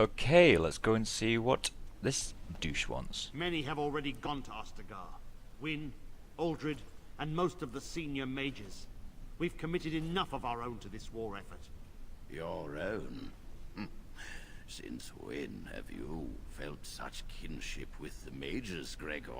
Okay, let's go and see what this douche wants. Many have already gone to Ostagar. Wynne, Aldred, and most of the senior mages. We've committed enough of our own to this war effort. Your own? Since when have you felt such kinship with the mages, Gregor?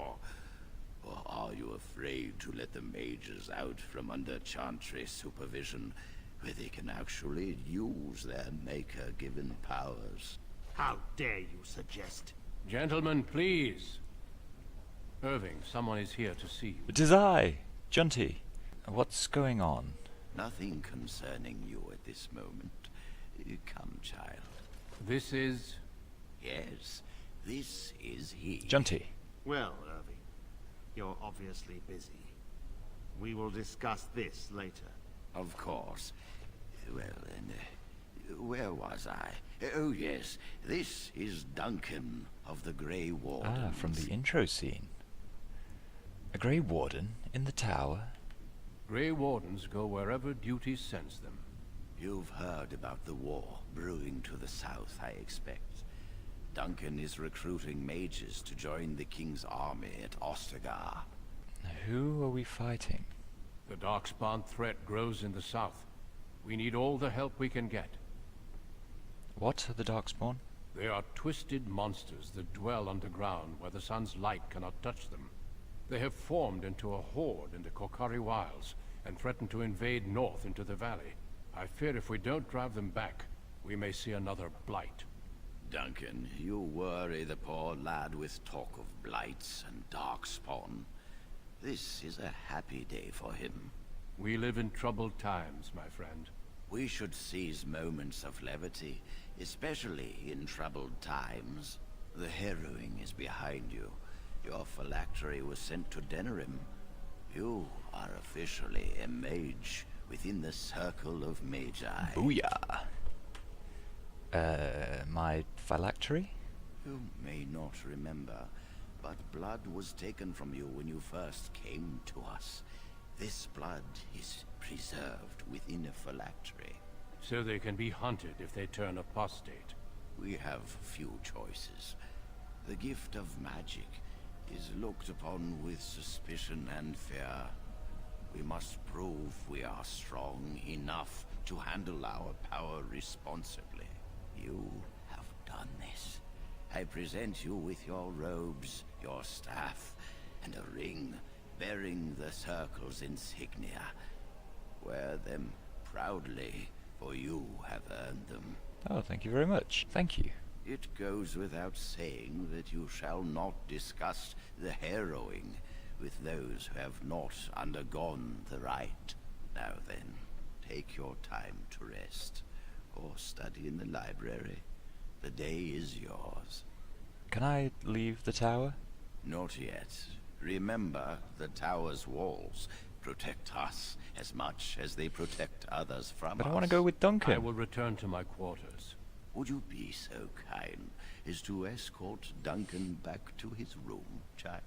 Or are you afraid to let the mages out from under Chantry supervision, where they can actually use their Maker-given powers? How dare you suggest? Gentlemen, please. Irving, someone is here to see you. It is I, Junty. What's going on? Nothing concerning you at this moment. Come, child. This is... Yes, this is he. Junty. Well, Irving, you're obviously busy. We will discuss this later. Of course. Well, then, where was I? Oh, yes, this is Duncan of the Grey Wardens. Ah, from the intro scene. A Grey Warden in the tower? Grey Wardens go wherever duty sends them. You've heard about the war brewing to the south, I expect. Duncan is recruiting mages to join the King's army at Ostagar. Who are we fighting? The Darkspawn threat grows in the south. We need all the help we can get. What are the Darkspawn? They are twisted monsters that dwell underground where the sun's light cannot touch them. They have formed into a horde in the Korkari Wilds and threaten to invade north into the valley. I fear if we don't drive them back, we may see another blight. Duncan, you worry the poor lad with talk of blights and darkspawn. This is a happy day for him. We live in troubled times, my friend. We should seize moments of levity, especially in troubled times. The harrowing is behind you. Your phylactery was sent to Denerim. You are officially a mage within the circle of magi. Booyah! My phylactery? You may not remember, but blood was taken from you when you first came to us. This blood is preserved within a phylactery. So they can be hunted if they turn apostate. We have few choices. The gift of magic is looked upon with suspicion and fear. We must prove we are strong enough to handle our power responsibly. You have done this. I present you with your robes, your staff, and a ring bearing the Circle's insignia. Wear them proudly, for you have earned them. Oh, thank you very much. Thank you. It goes without saying that you shall not discuss the harrowing with those who have not undergone the rite. Now then, take your time to rest, or study in the library. The day is yours. Can I leave the tower? Not yet. Remember, the tower's walls protect us as much as they protect others from us. But I want to go with Duncan. I will return to my quarters. Would you be so kind as to escort Duncan back to his room, child?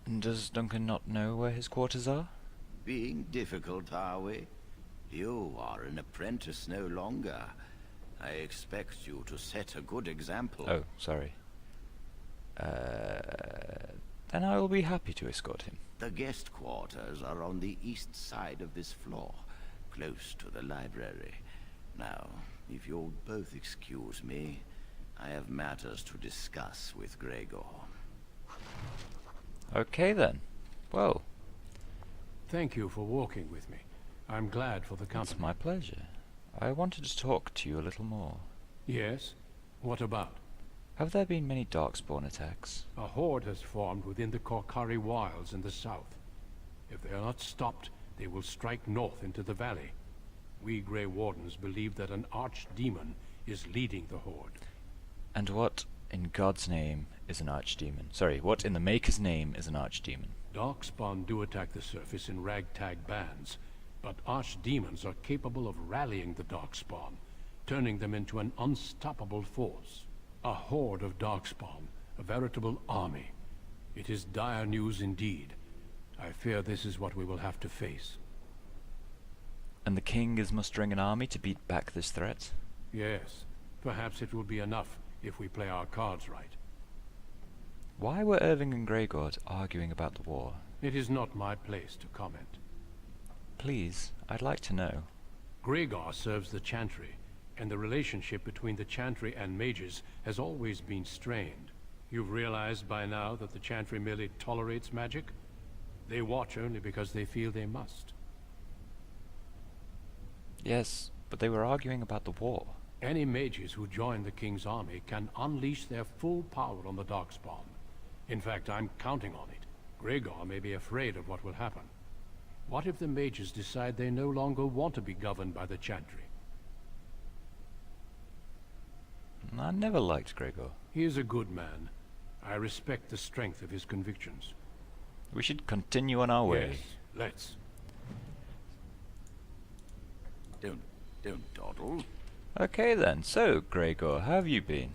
And does Duncan not know where his quarters are? Being difficult, are we? You are an apprentice no longer. I expect you to set a good example. Oh, sorry. Then I will be happy to escort him. The guest quarters are on the east side of this floor, close to the library. Now, if you'll both excuse me, I have matters to discuss with Gregor. Okay then. Well, Thank you for walking with me. I'm glad for the it's company. my pleasure. I wanted to talk to you a little more. Yes? What about? Have there been many Darkspawn attacks? A horde has formed within the Korkari Wilds in the south. If they are not stopped, they will strike north into the valley. We Grey Wardens believe that an archdemon is leading the horde. And what in God's name is an archdemon? Sorry, what in the Maker's name is an archdemon? Darkspawn do attack the surface in ragtag bands, but archdemons are capable of rallying the Darkspawn, turning them into an unstoppable force. A horde of Darkspawn, a veritable army. It is dire news indeed. I fear this is what we will have to face. And the king is mustering an army to beat back this threat? Yes, Perhaps it will be enough if we play our cards right. Why were Irving and Greygord arguing about the war? It is not my place to comment. Please, I'd like to know. Gregor serves the Chantry, and the relationship between the Chantry and mages has always been strained. You've realized by now that the Chantry merely tolerates magic? They watch only because they feel they must. Yes, but they were arguing about the war. Any mages who join the King's army can unleash their full power on the Darkspawn. In fact, I'm counting on it. Gregor may be afraid of what will happen. What if the mages decide they no longer want to be governed by the Chantry? I never liked Gregor. He is a good man. I respect the strength of his convictions. We should continue on our way. Yes, let's. Don't dawdle. Okay then, so Gregor, how have you been?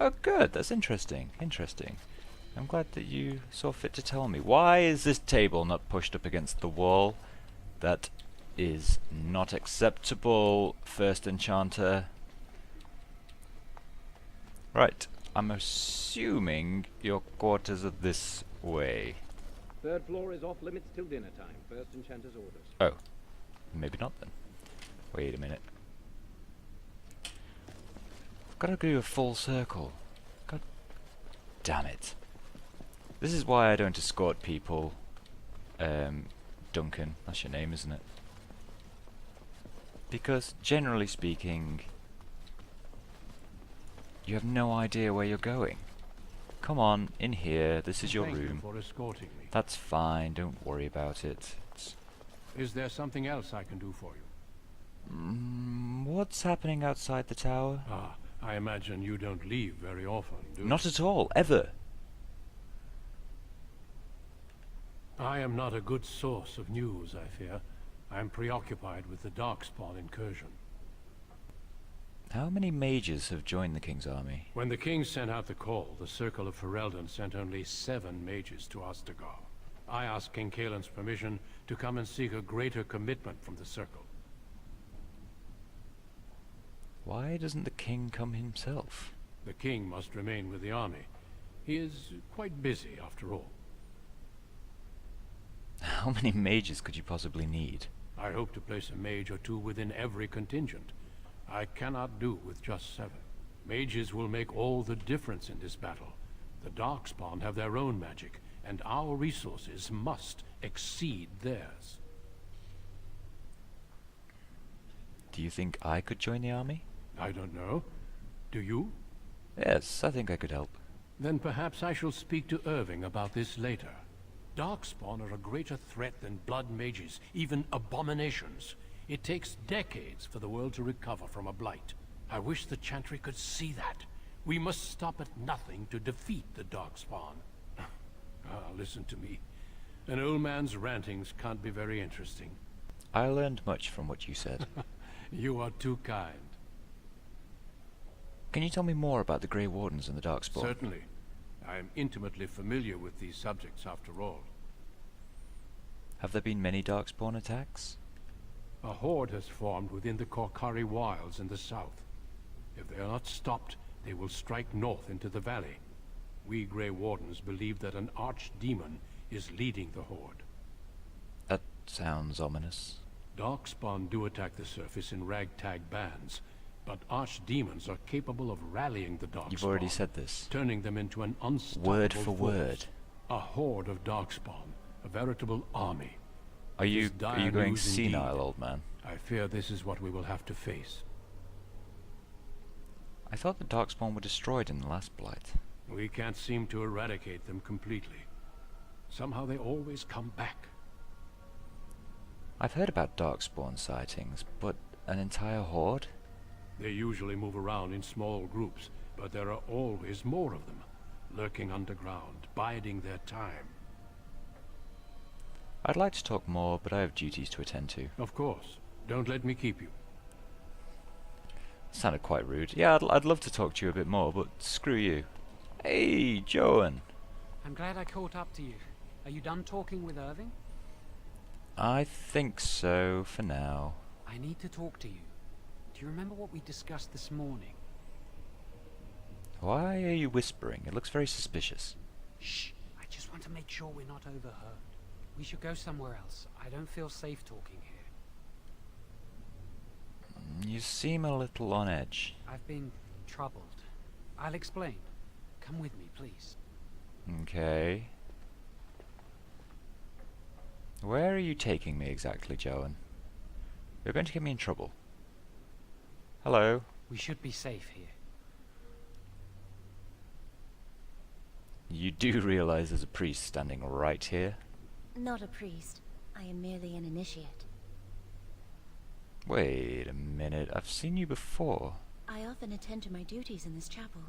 Oh good, that's interesting, interesting. I'm glad that you saw fit to tell me. Why is this table not pushed up against the wall? That is not acceptable, First Enchanter. Right, I'm assuming your quarters are this way. Third floor is off limits till dinner time. First Enchanter's orders. Oh, maybe not then. Wait a minute. I've got to do a full circle. God damn it. This is why I don't escort people. Duncan, that's your name, isn't it? Because, generally speaking, you have no idea where you're going. Come on, in here, this is your Thank room. you for escorting me. That's fine, don't worry about it. Is there something else I can do for you? What's happening outside the tower? Ah, I imagine you don't leave very often, do you? Not at all, ever. I am not a good source of news, I fear. I am preoccupied with the Darkspawn incursion. How many mages have joined the King's army? When the king sent out the call, the Circle of Ferelden sent only 7 mages to Ostagar. I asked King Kaelin's permission to come and seek a greater commitment from the Circle. Why doesn't the king come himself? The king must remain with the army. He is quite busy, after all. How many mages could you possibly need? I hope to place a mage or 2 within every contingent. I cannot do with just 7. Mages will make all the difference in this battle. The Darkspawn have their own magic, and our resources must exceed theirs. Do you think I could join the army? I don't know. Do you? Yes, I think I could help. Then perhaps I shall speak to Irving about this later. Darkspawn are a greater threat than blood mages, even abominations. It takes decades for the world to recover from a blight. I wish the Chantry could see that. We must stop at nothing to defeat the Darkspawn. Listen to me. An old man's rantings can't be very interesting. I learned much from what you said. You are too kind. Can you tell me more about the Grey Wardens and the Darkspawn? Certainly. I am intimately familiar with these subjects, after all. Have there been many Darkspawn attacks? A horde has formed within the Korkari Wilds in the south. If they are not stopped, they will strike north into the valley. We Grey Wardens believe that an archdemon is leading the horde. That sounds ominous. Darkspawn do attack the surface in ragtag bands, but archdemons are capable of rallying the Darkspawn. You've already said this. Turning them into an unstoppable Word for force. word. A horde of Darkspawn, a veritable army. Are you This dire going news senile, indeed. old man? I fear this is what we will have to face. I thought the Darkspawn were destroyed in the last blight. We can't seem to eradicate them completely. Somehow they always come back. I've heard about Darkspawn sightings, but an entire horde? They usually move around in small groups, but there are always more of them, lurking underground, biding their time. I'd like to talk more, but I have duties to attend to. Of course. Don't let me keep you. Sounded quite rude. Yeah, I'd love to talk to you a bit more, but screw you. Hey, Jowan. I'm glad I caught up to you. Are you done talking with Irving? I think so, for now. I need to talk to you. Do you remember what we discussed this morning? Why are you whispering? It looks very suspicious. Shh! I just want to make sure we're not overheard. We should go somewhere else. I don't feel safe talking here. You seem a little on edge. I've been troubled. I'll explain. Come with me, please. Okay. Where are you taking me exactly, Jowan? You're going to get me in trouble. Hello? We should be safe here. You do realize there's a priest standing right here? Not a priest. I am merely an initiate. Wait a minute, I've seen you before. I often attend to my duties in this chapel.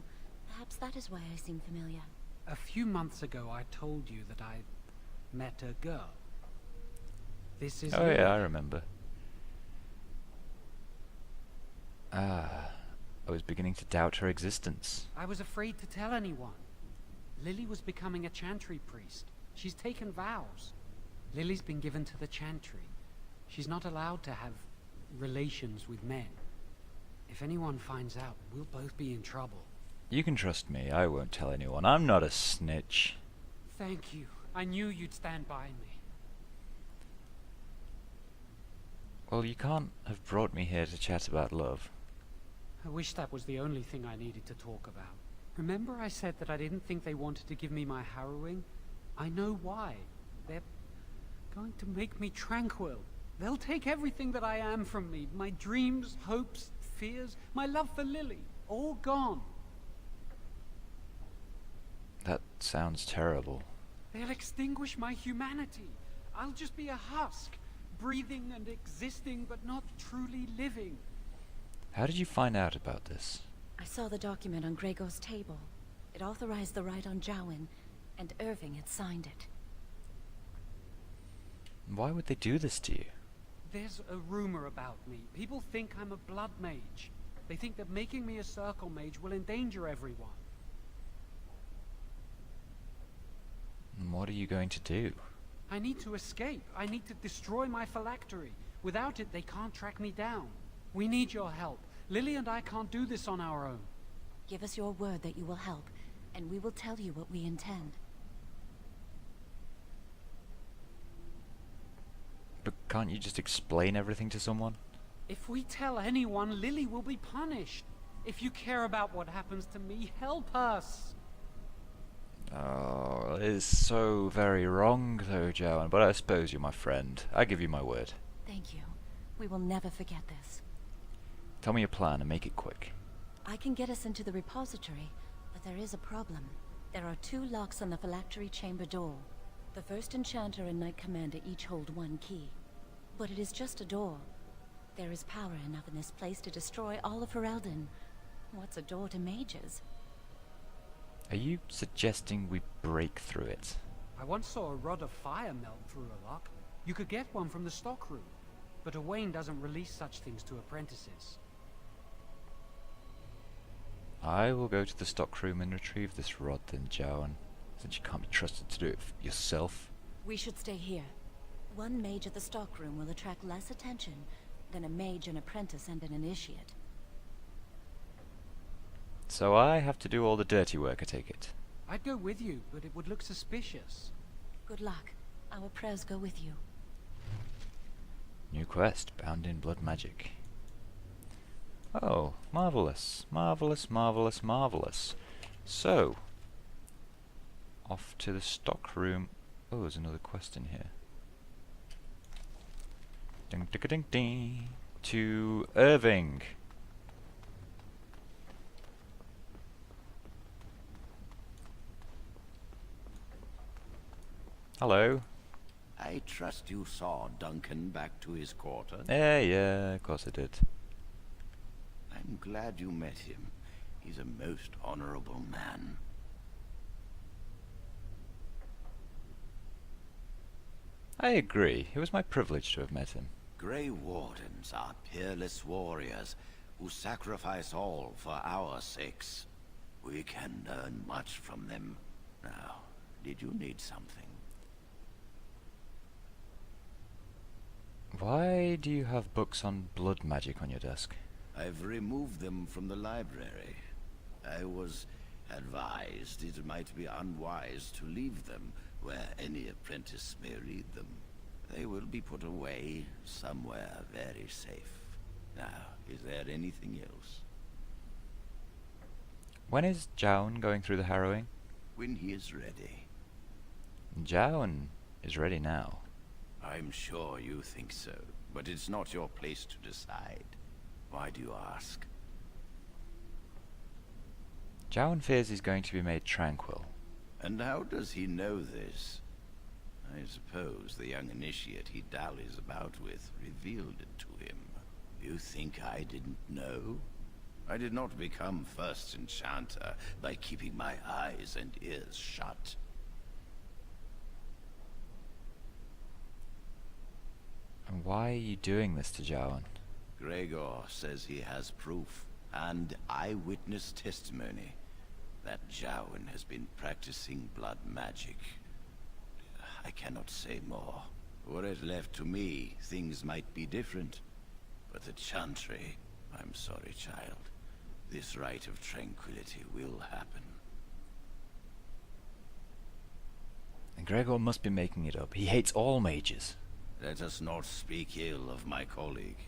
Perhaps that is why I seem familiar. A few months ago, I told you that I met a girl. This is Oh Lily. yeah, I remember. Ah, I was beginning to doubt her existence. I was afraid to tell anyone. Lily was becoming a chantry priest. She's taken vows. Lily's been given to the chantry. She's not allowed to have relations with men. If anyone finds out, we'll both be in trouble. You can trust me, I won't tell anyone. I'm not a snitch. Thank you. I knew you'd stand by me. Well, you can't have brought me here to chat about love. I wish that was the only thing I needed to talk about. Remember I said that I didn't think they wanted to give me my harrowing? I know why. They're going to make me tranquil. They'll take everything that I am from me. My dreams, hopes, fears, my love for Lily. All gone. That sounds terrible. They'll extinguish my humanity. I'll just be a husk, breathing and existing, but not truly living. How did you find out about this? I saw the document on Gregor's table. It authorized the right on Jowan, and Irving had signed it. Why would they do this to you? There's a rumor about me. People think I'm a blood mage. They think that making me a circle mage will endanger everyone. And what are you going to do? I need to escape. I need to destroy my phylactery. Without it, they can't track me down. We need your help. Lily and I can't do this on our own. Give us your word that you will help, and we will tell you what we intend. But can't you just explain everything to someone? If we tell anyone, Lily will be punished. If you care about what happens to me, help us. Oh, it is so very wrong though, Jowan, but I suppose you're my friend. I give you my word. Thank you. We will never forget this. Tell me your plan and make it quick. I can get us into the repository, but there is a problem. There are 2 locks on the phylactery chamber door. The first enchanter and knight commander each hold 1 key. But it is just a door. There is power enough in this place to destroy all of Ferelden. What's a door to mages? Are you suggesting we break through it? I once saw a rod of fire melt through a lock. You could get one from the stockroom, but Owain doesn't release such things to apprentices. I will go to the stockroom and retrieve this rod then, Jowan, since you can't be trusted to do it yourself. We should stay here. 1 mage at the stockroom will attract less attention than a mage, an apprentice, and an initiate. So I have to do all the dirty work, I take it. I'd go with you, but it would look suspicious. Good luck. Our prayers go with you. New quest, bound in blood magic. Oh, marvellous, marvellous, marvellous, marvellous. So, off to the stockroom. Oh, there's another quest in here. Ding ding ding ding. To Irving. Hello. I trust you saw Duncan back to his quarter. Yeah, of course I did. I'm glad you met him. He's a most honorable man. I agree. It was my privilege to have met him. Grey Wardens are peerless warriors who sacrifice all for our sakes. We can learn much from them. Now, did you need something? Why do you have books on blood magic on your desk? I've removed them from the library. I was Advised it might be unwise to leave them where any apprentice may read them. They will be put away somewhere very safe. Now, is there anything else? When is Jowan going through the harrowing? When he is ready. Jowan is ready now. I'm sure you think so, but it's not your place to decide. Why do you ask? Jowan fears he's going to be made tranquil. And how does he know this? I suppose the young initiate he dallies about with revealed it to him. You think I didn't know? I did not become first enchanter by keeping my eyes and ears shut. And why are you doing this to Jowan? Gregor says he has proof and eyewitness testimony that Jowan has been practicing blood magic. I cannot say more. Were it left to me, things might be different. But the Chantry, I'm sorry, child. This rite of tranquility will happen. And Gregor must be making it up. He hates all mages. Let us not speak ill of my colleague.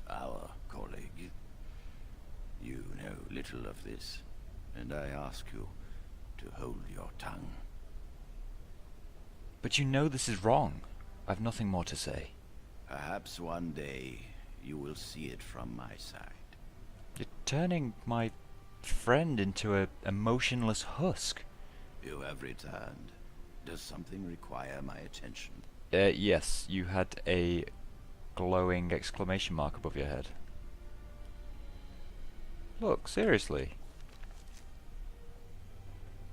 Our colleague. You know little of this, and I ask you to hold your tongue. But you know this is wrong. I've nothing more to say. Perhaps one day you will see it from my side. You're turning my friend into a emotionless husk. You have returned. Does something require my attention? Yes, you had a glowing exclamation mark above your head. Look, seriously.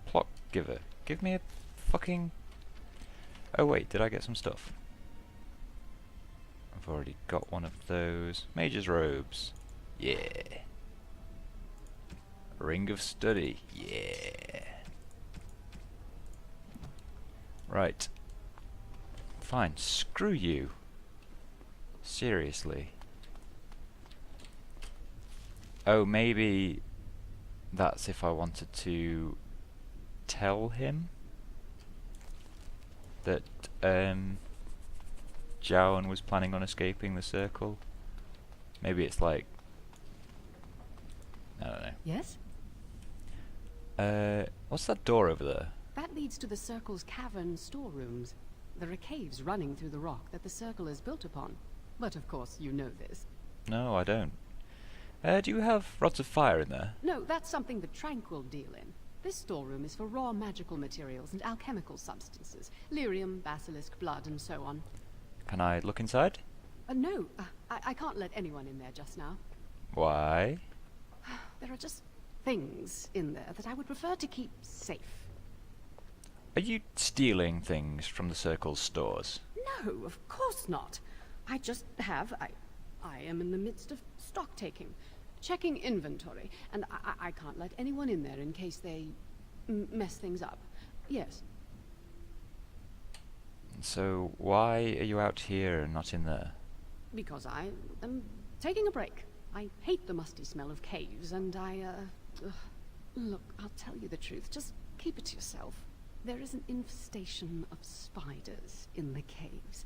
Plot giver, give me a fucking... Oh wait, did I get some stuff? I've already got one of those. Mage's robes. Yeah. Ring of study. Yeah. Right. Fine, screw you. Seriously. Oh, maybe that's if I wanted to tell him that Jowan was planning on escaping the circle. Maybe it's like, I don't know. Yes? What's that door over there? That leads to the Circle's cavern storerooms. There are caves running through the rock that the Circle is built upon. But of course you know this. No, I don't. Do you have rods of fire in there? No, that's something the Tranquil deal in. This storeroom is for raw magical materials and alchemical substances. Lyrium, basilisk, blood, and so on. Can I look inside? No, I can't let anyone in there just now. Why? There are just things in there that I would prefer to keep safe. Are you stealing things from the Circle's stores? No, of course not. I just have... I am in the midst of stock taking, checking inventory, and I can't let anyone in there in case they mess things up. Yes. So why are you out here and not in there? Because I am taking a break. I hate the musty smell of caves, and look, I'll tell you the truth. Just keep it to yourself. There is an infestation of spiders in the caves.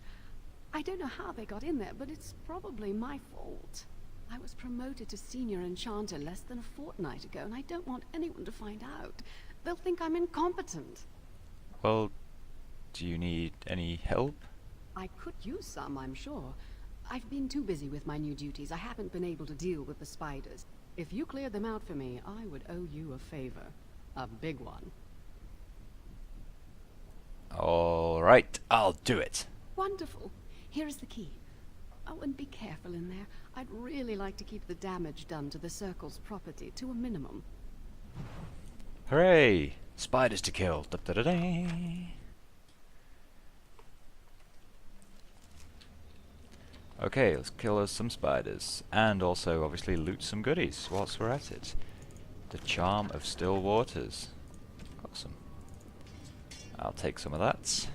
I don't know how they got in there, but it's probably my fault. I was promoted to senior enchanter less than a fortnight ago, and I don't want anyone to find out. They'll think I'm incompetent. Well, do you need any help? I could use some, I'm sure. I've been too busy with my new duties. I haven't been able to deal with the spiders. If you cleared them out for me, I would owe you a favor. A big one. All right, I'll do it. Wonderful. Here is the key. Oh, and be careful in there. I'd really like to keep the damage done to the Circle's property to a minimum. Hooray! Spiders to kill. Da -da -da -da. Okay, let's kill us some spiders. And also, obviously, loot some goodies whilst we're at it. The Charm of Still Waters. Got some. I'll take some of that.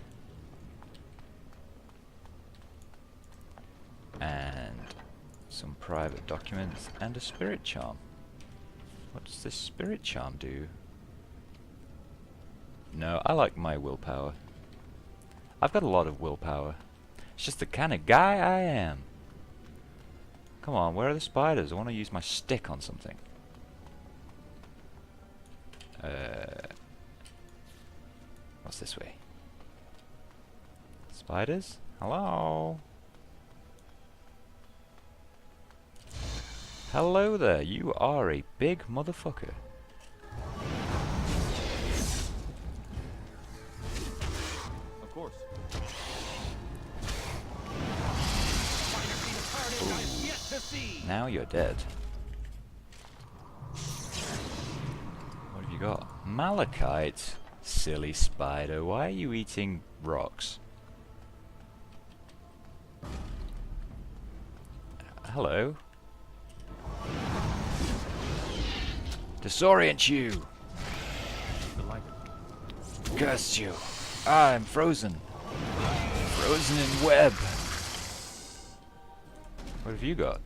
And some private documents and a spirit charm. What does this spirit charm do? No, I like my willpower. I've got a lot of willpower. It's just the kind of guy I am. Come on, where are the spiders? I want to use my stick on something. What's this way? Spiders? Hello? Hello there, you are a big motherfucker. Of course. Now you're dead. What have you got? Malachite? Silly spider, why are you eating rocks? Hello? Disorient you! Curse you! I'm frozen! Frozen in web! What have you got?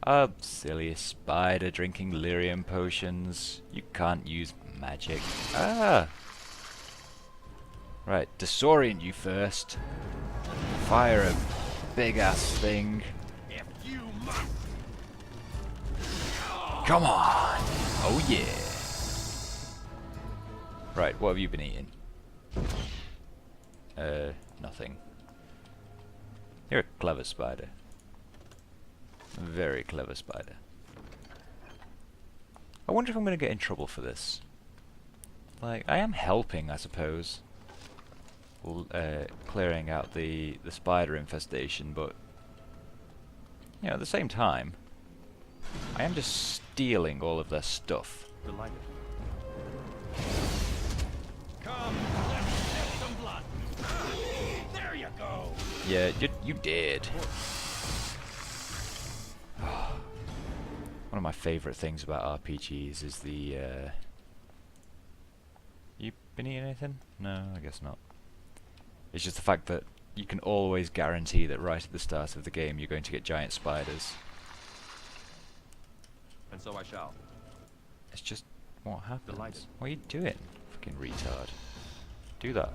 A silly spider drinking lyrium potions. You can't use magic. Ah! Right, disorient you first. Fire a big ass thing. Come on! Oh yeah! Right, what have you been eating? Nothing. You're a clever spider. A very clever spider. I wonder if I'm going to get in trouble for this. Like, I am helping, I suppose. Clearing out the spider infestation, but you know, at the same time, I am just stealing all of their stuff. Delighted. Come, let's shed some blood. There you go. Yeah, you did. One of my favourite things about RPGs is the you been eating anything? No, I guess not. It's just the fact that you can always guarantee that right at the start of the game you're going to get giant spiders. And so I shall. It's just what happens. Delighted. What are you doing? Fucking retard. Do that.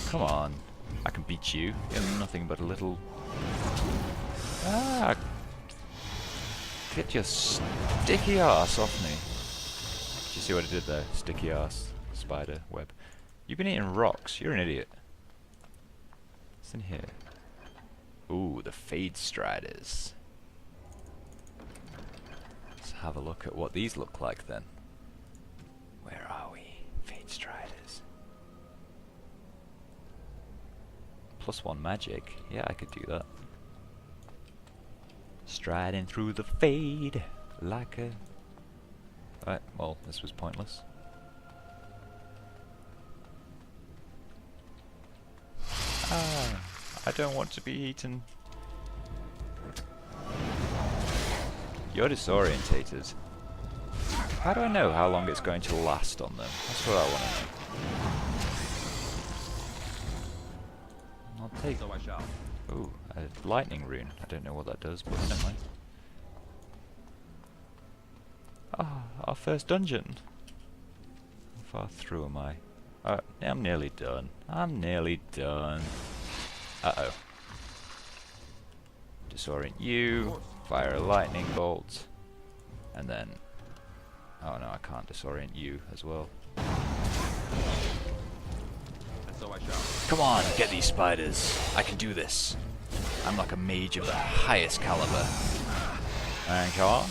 Come on. I can beat you. You're nothing but a little... Ah! Get your sticky ass off me. Did you see what I did there? Sticky ass spider web. You've been eating rocks. You're an idiot. What's in here? Ooh, the Fade Striders. Let's have a look at what these look like then. Where are we? Fade Striders. +1 magic. Yeah, I could do that. Striding through the fade like a... Right, well, this was pointless. Ah, I don't want to be eaten. You're disorientated. How do I know how long it's going to last on them? That's what I want to know. I'll take... So I shall. Ooh, a lightning rune. I don't know what that does, but never mind. Ah, our first dungeon. How far through am I? I'm nearly done. I'm nearly done. Uh-oh. Disorient you, fire a lightning bolt, and then... Oh no, I can't disorient you as well. And so I shall. Come on, get these spiders. I can do this. I'm like a mage of the highest caliber. And come on.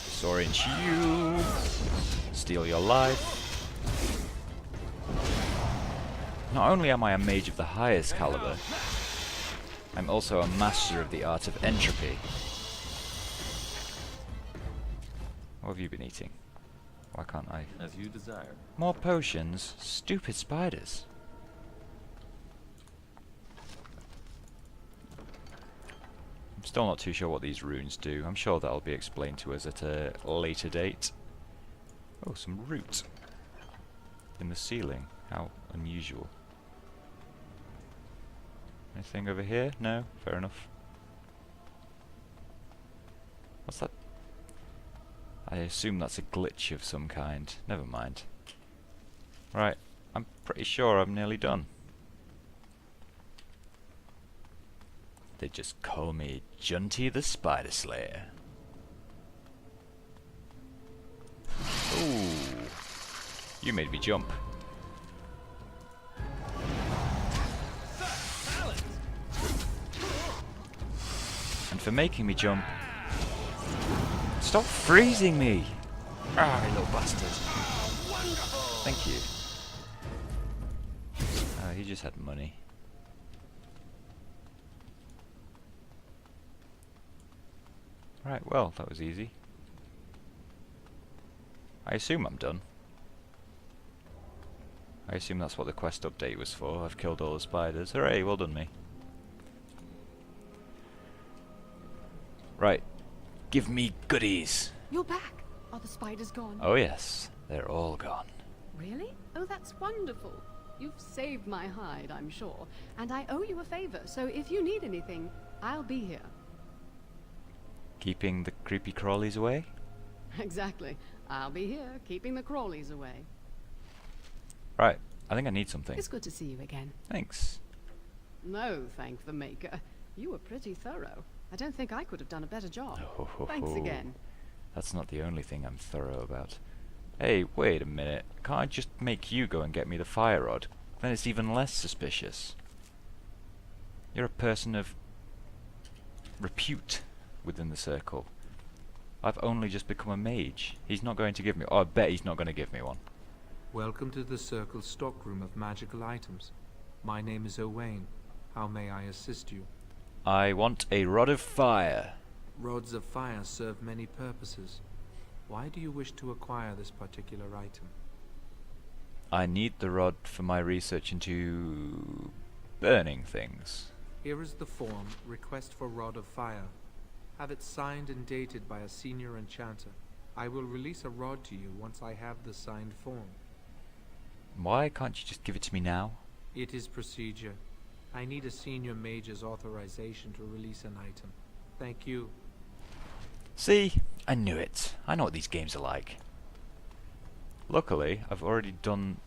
Disorient you. Steal your life. Not only am I a mage of the highest caliber, I'm also a master of the art of entropy. What have you been eating? Why can't I? As you desire. More potions? Stupid spiders. I'm still not too sure what these runes do. I'm sure that'll be explained to us at a later date. Oh, some root in the ceiling. How unusual. Anything over here? No? Fair enough. What's that? I assume that's a glitch of some kind. Never mind. Right, I'm pretty sure I'm nearly done. They just call me Junty the Spider Slayer. Ooh, you made me jump. And for making me jump, stop freezing me! Ah, you little bastard. Thank you. Oh, he just had money. Right, well, that was easy. I assume I'm done. I assume that's what the quest update was for. I've killed all the spiders. Hooray, well done me. Right. Give me goodies. You're back. Are the spiders gone? Oh yes, they're all gone. Really? Oh, that's wonderful. You've saved my hide, I'm sure. And I owe you a favor, so if you need anything, I'll be here. Keeping the creepy crawlies away? Exactly. I'll be here, keeping the crawlies away. Right, I think I need something. It's good to see you again. Thanks. No, thank the Maker. You were pretty thorough. I don't think I could have done a better job. Oh, Thanks again. That's not the only thing I'm thorough about. Hey, wait a minute. Can't I just make you go and get me the fire rod? Then it's even less suspicious. You're a person of repute within the circle. I've only just become a mage. He's not going to give me... Oh, I bet he's not going to give me one. Welcome to the Circle's stockroom of magical items. My name is Owain. How may I assist you? I want a rod of fire. Rods of fire serve many purposes. Why do you wish to acquire this particular item? I need the rod for my research into burning things. Here is the form, Request for Rod of Fire. Have it signed and dated by a senior enchanter. I will release a rod to you once I have the signed form. Why can't you just give it to me now? It is procedure. I need a senior mage's authorization to release an item. Thank you. See? I knew it. I know what these games are like. Luckily, I've already done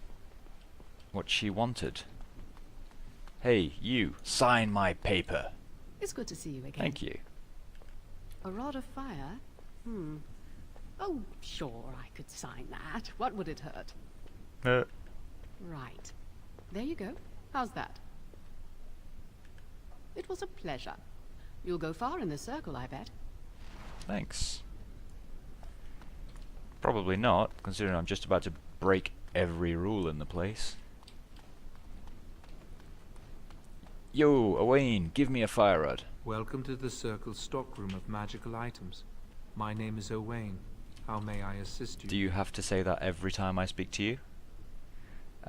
what she wanted. Hey, you, sign my paper. It's good to see you again. Thank you. A rod of fire? Oh, sure, I could sign that. What would it hurt? Right. There you go. How's that? It was a pleasure. You'll go far in the circle, I bet. Thanks. Probably not, considering I'm just about to break every rule in the place. Yo, Owain, give me a fire rod. Welcome to the Circle's stockroom of magical items. My name is Owain. How may I assist you? Do you have to say that every time I speak to you?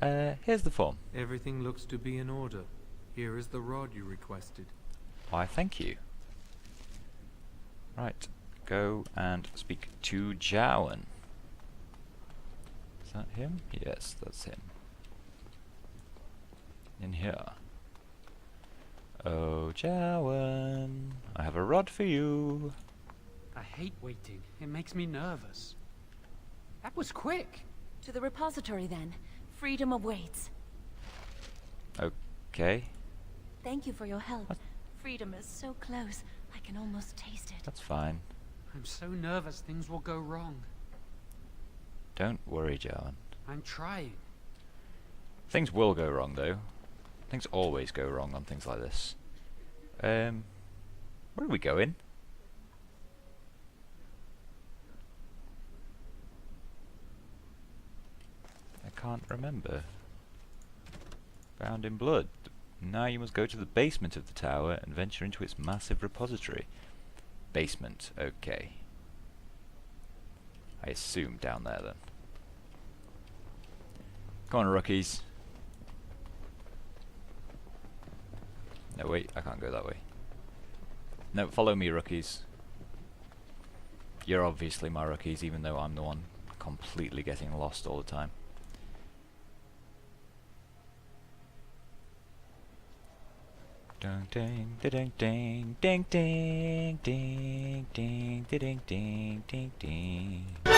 Here's the form. Everything looks to be in order. Here is the rod you requested. Why, thank you. Right, go and speak to Jowan. Is that him? Yes, that's him. In here. Oh, Jowan, I have a rod for you. I hate waiting. It makes me nervous. That was quick. To the repository then. Freedom awaits. Okay, Thank you for your help. Freedom is so close. I can almost taste it. that's fine. I'm so nervous things will go wrong. Don't worry, Jowan. I'm trying. Things will go wrong, though. Things always go wrong on things like this. Where are we going? I can't remember. Bound in blood. Now you must go to the basement of the tower and venture into its massive repository. Basement, okay. I assume down there then. Come on, rookies. No, wait, I can't go that way. No, follow me, rookies. You're obviously my rookies, even though I'm the one completely getting lost all the time. Ding ding ding ding ding ding ding ding ding ding ding ding.